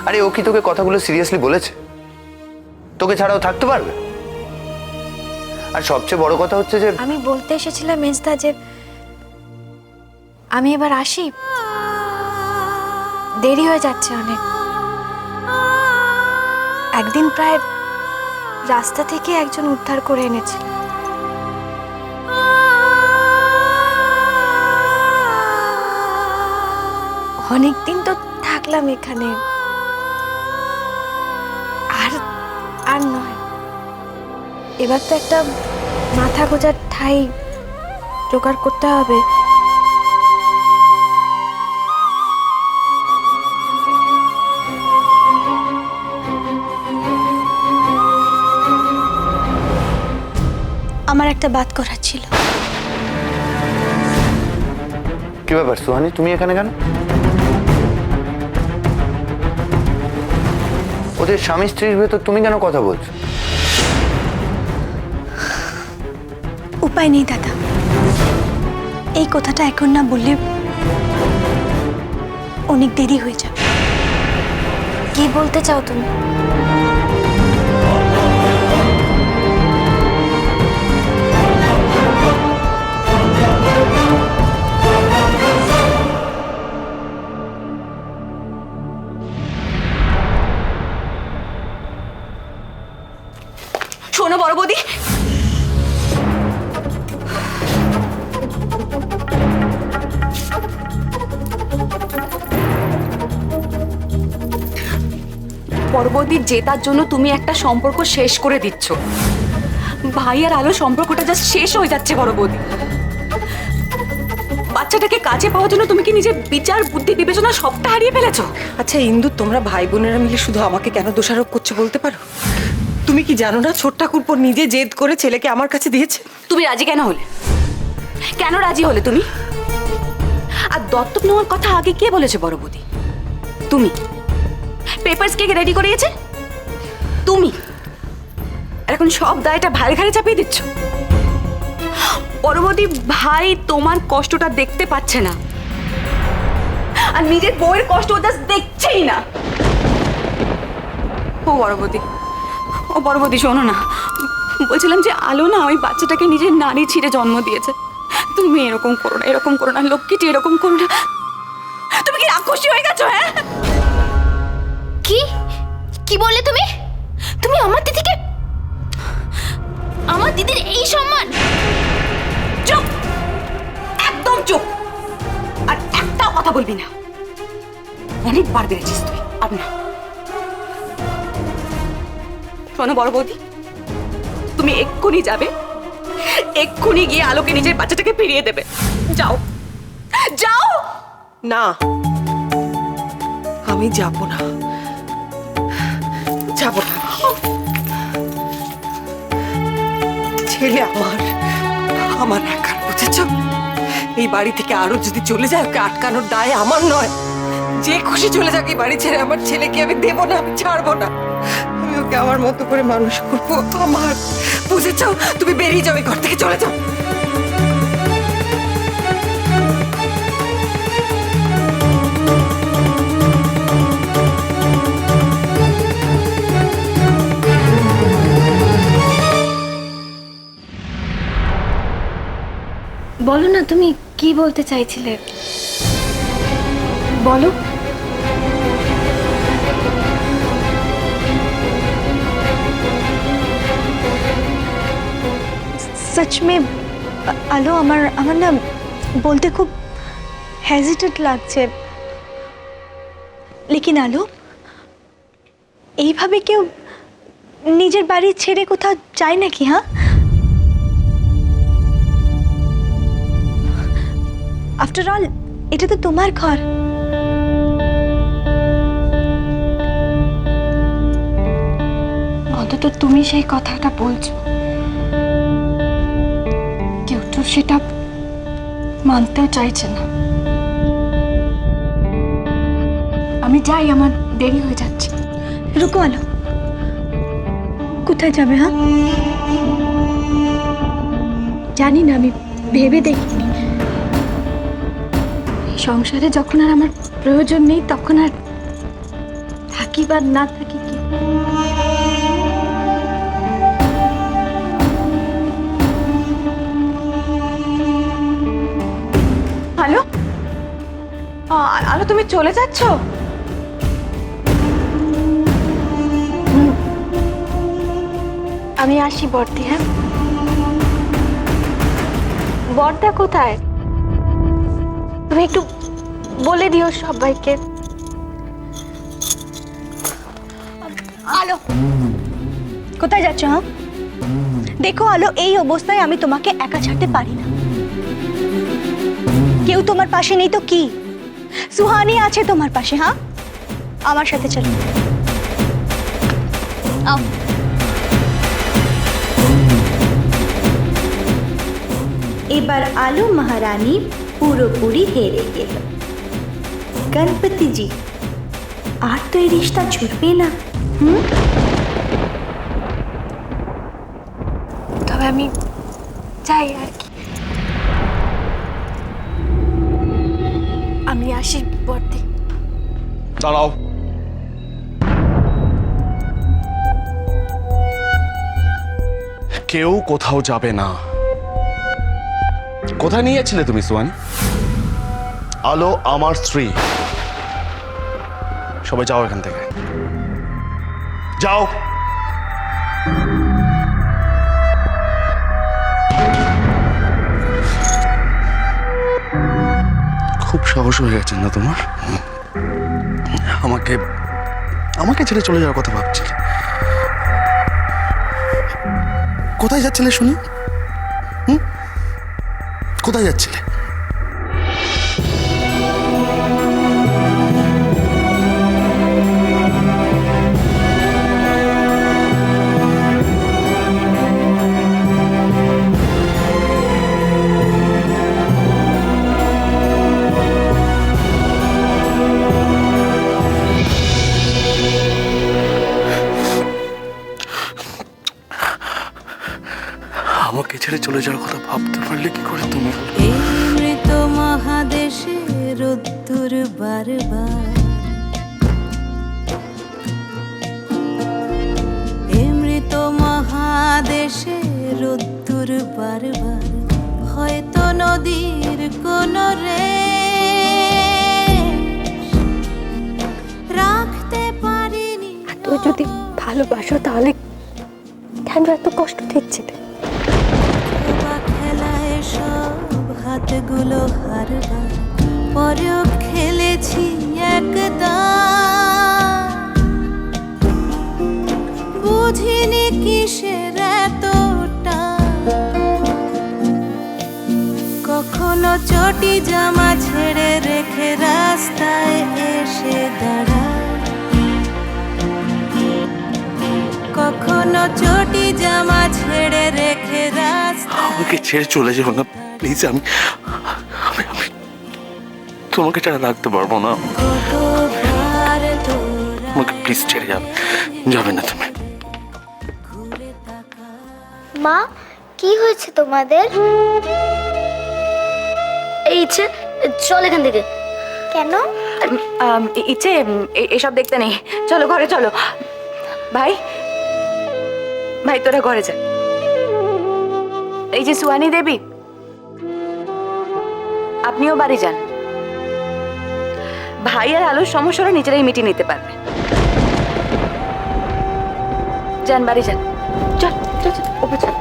আরে ও কি তোকে কথাগুলো সিরিয়াসলি বলেছে? তোকে ছাড়াও থাকতে পারবে? আর সবচেয়ে বড় কথা হচ্ছে যে আমি বলতে এসেছিলাম মেজদা যে আমি এবার আসি, দেরি হয়ে যাচ্ছে অনেক। একদিন প্রায় রাস্তা থেকে একজন উদ্ধার করে এনেছিল। অনেকদিন তো থাকলাম এখানে, আর আর নয়, এবার তো একটা মাথা গোজার ঠাঁই জোগাড় করতে হবে। আমার একটা বাত করার ছিল। কি ব্যাপার সুহানি, তুমি এখানে কেন? ওদের স্বামী স্ত্রীর ভেতর তুমি কেন কথা বলছো? উপায় নেই দাদা, এই কথাটা এখন না বললে অনেক দেরি হয়ে যাবে। কি বলতে চাও তুমি? শোনো বড় বৌদি, পরবর্তী জেতার জন্য তুমি একটা সম্পর্ক শেষ করে দিচ্ছ। ভাই আর আলো সম্পর্কটা জাস্ট শেষ হয়ে যাচ্ছে বড় বৌদি। বাচ্চাটাকে কাছে পাওয়ার জন্য তুমি কি নিজের বিচার বুদ্ধি বিবেচনা সবটা হারিয়ে ফেলেছো? আচ্ছা ইন্দু, তোমরা ভাই বোনেরা মিলে শুধু আমাকে কেন দোষারোপ করছো বলতে পারো? তুমি কি জানো না ছোট ঠাকুরপো নিজে জেদ করে ছেলেকে আমার কাছে দিয়েছে? তুমি রাজি কেন হলে? কেন রাজি হলে তুমি? আর দত্তক নেওয়ার কথা আগে কে বলেছে বড় বৌদি? তুমি। পেপারস কে রেডি করিয়েছে? তুমি। আর এখন সব দায়টা ভাইয়ের ঘাড়ে চাপিয়ে দিচ্ছ। বড় বৌদি, ভাই তোমার কষ্টটা দেখতে পাচ্ছে না, আর নিজের বউয়ের কষ্ট জাস্ট দেখছেই না। ও বড় বৌদি শোনো না, বলছিলাম যে আলো না ওই বাচ্চাটাকে নিজের নারী ছিঁড়ে জন্ম দিয়েছে। তুমি এরকম করো না, এরকম করো না লক্ষ্মীটি, এরকম করো না। তুমি কি রাক্ষসী হয়ে গেছো? হ্যাঁ, কি কি বললে তুমি? তুমি আমার দিদিকে, আমার দিদির এই সম্মান? চুপ, একদম চুপ, আর একটাও কথা বলবি না। অনেকবার বেড়েছিস তুই, আর না। শোনো বড় বৌদি, তুমি এক্ষুনি যাবে, এক্ষুনি গিয়ে আলোকে নিজের বাচ্চাটাকে ফিরিয়ে দেবে। যাও যাও। না, আমি যাব না, যাব না। ছেলে আমার একার, বুঝেছ? এই বাড়ি থেকে আরো যদি চলে যায়, ওকে আটকানোর দায় আমার নয়। যে খুশি চলে যাক এই বাড়ি ছেড়ে, আমার ছেলেকে আমি দেবো না, আমি ছাড়বো না। আমি ওকে আমার মতো করে মানুষ করবো আমার, বুঝেছ? তুমি বেরিয়ে যাও, এই ঘর থেকে চলে যাও। বলো না, তুমি কি বলতে চাইছিলে বলো। सच में আলো, আমার না বলতে খুব হেজিটেট লাগছে। লেকিন আলো, এইভাবে কেউ নিজের বাড়ি ছেড়ে কোথাও যায় নাকি? হ্যাঁ, আফটার অল এটা তো তোমার ঘর। অন্তত তুমি সেই কথাটা বলছো, কেউ তো সেটা মানতেও চাইছে না। আমি যাই, আমার দেরি হয়ে যাচ্ছে। রুকো আলো, কোথায় যাবে? হ্যাঁ, জানি না, আমি ভেবে দেখিনি। সংসারে যখন আর আমার প্রয়োজন নেই, তখন আর থাকি থাকি বা না থাকি কি হ্যালো আলো, তুমি চলে যাচ্ছ? আমি আসি বর্দি। হ্যাঁ, বর্দা কোথায়? তুমি একটু বলে দিও সবাইকে। আলো, কোথায় যাচ্ছ? হ্যাঁ, দেখো আলো, এই অবস্থায় আমি তোমাকে একা ছাড়তে পারি না। কেউ তোমার পাশে নেই তো কি, সুহানি আছে তোমার পাশে। হ্যাঁ, আমার সাথে চলো। আও। এবার আলো মহারানী পুরোপুরি হেরে গেল। গণপতি জি, আর তো এই রিশতা ছুটবে না। তবে আমি চাই আর কি। আমি আসি বর্দি। দাঁড়াও। কেউ কোথাও যাবে না। কোথায় নিয়েছিলে তুমি সুহানি? আলো আমার স্ত্রী। সবাই যাও এখান থেকে, যাও। খুব সাহস হয়ে গেছে না তোমার? আমাকে আমাকে ছেড়ে চলে যাওয়ার কথা ভাবছিলে? কোথায় যাচ্ছিলে শুনি? কোথায় যাচ্ছিলে? আমাকে ছেড়ে চলে যাওয়ার কথা ভাবতে পারলে কি করে তুমি? এই মৃত মহাদেশে রোদ্দুর বারবার, এই মৃত মহাদেশে রোদ্দুর বারবার, হয়তো নদীর কোন রে রাখতে পারিনি। তুই যদি ভালোবাসো তাহলে কেন এত কষ্ট দিচ্ছিলে? খেলায় সব হাতগুলো হারবার, পরেও খেলেছি একদম। বুঝিনি কিসের এতটা, কখনো চটি জামা ছেড়ে রেখে রাস্তায় এসে দাঁড়ায়, কখনো চটি জামা ছেড়ে রেখে রাস্তায়। আমাকে ছেড়ে চলে যাও না প্লিজ। আমি আমি আমি তোমাকে ছাড়া রাখতে পারবো না। কতবার তোরা আমাকে প্লিজ ছেড়ে যাবে না তুমি। ঘুরে তাকা, মা, কি হয়েছে তোমাদের? এই ইচ্ছে, চল এখান থেকে। কেন? ইচ্ছে এসব দেখতে নেই, চলো ঘরে চলো। ভাই ভাই, তোরা ঘরে যা। এই যে সুহানি দেবী, আপনিও বাড়ি যান। ভাই আর আলোর সমস্যাটা নিজেরাই মিটিয়ে নিতে পারবে। যান, বাড়ি যান। চল চল চল, ওপরে চল।